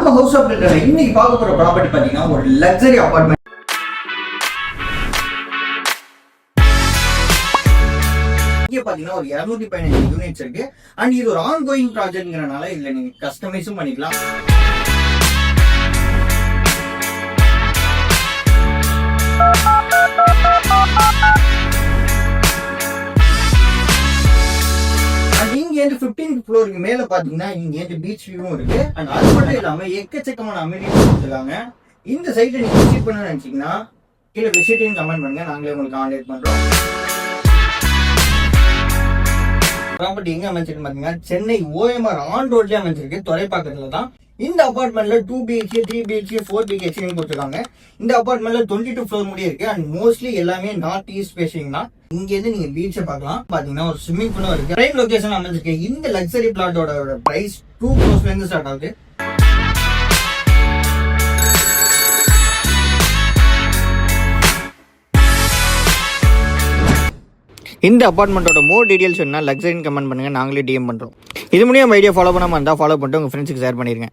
நம்ம house of பில்டர்ல இன்னைக்கு பார்க்க போற ப்ராப்பர்ட்டி பாத்தீங்கன்னா ஒரு லக்ஸரி அபார்ட்மெண்ட். இங்க பாத்தீங்கன்னா ஒரு 215 யூனிட்ஸ் இருக்கு. அண்ட் இது ஒரு ஆன் கோயிங் ப்ராஜெக்ட்ங்கறனால இதுல நீங்க கஸ்டமைஸும் பண்ணிக்கலாம். இங்க 15th ஃப்ளோருக்கு மேல பாத்தீங்கன்னா இங்க பீச் வியூவும் இருக்கு. அண்ட் அது மட்டும் இல்லாம எக்கச்சக்கமான அமெனிட்டிஸ் கொடுத்துருக்காங்க. இந்த சைட்டை நீங்க விசிட் பண்ண நினைச்சீங்கன்னா கீழே விசிட்டிங் கமெண்ட் பண்ணுங்க, நாங்களே உங்களுக்கு கான்டாக்ட் பண்றோம். ப்ராப்பர்ட்டி எங்க அமைச்சிருக்கு பாத்தீங்கன்னா சென்னை OMR ஆன் ரோட்லயே அமைச்சிருக்கு, துறைப்பாக்கத்துல தான். இந்த அபார்ட்மெண்ட்ல 2 BHK 3 BHK 4 BHK கொடுத்துருக்காங்க. இந்த அபார்ட்மெண்ட்ல 22 ஃப்ளோர் முடிய இருக்கு. அண்ட் மோஸ்ட்லி எல்லாமே நார்த் ஈஸ்ட் ஃபேசிங் தான். இங்க இருந்து நீங்க பீச்சை பார்க்கலாம். பாத்தீங்கன்னா ஒரு ஸ்விம்மிங் பூலும் இருக்கு. பிரைம் லொகேஷன் அமைஞ்சிருக்கு. இந்த லக்ஸரி பிளாட்டோட பிரைஸ் 2 crores இருந்து ஸ்டார்ட் ஆகுது. இந்த அபார்ட்மெண்ட்டோட மோர் டீடைல்ஸ் வேணும்னா லக்ஸரின்னு கமெண்ட் பண்ணுங்க, நாங்களே DM பண்றோம். இது முடியும் ஐடியா ஃபாலோ பண்ணாம இருந்தா ஃபாலோ பண்ணிட்டு உங்க ஃப்ரெண்ட்ஸ்க்கு ஷேர் பண்ணிருங்க.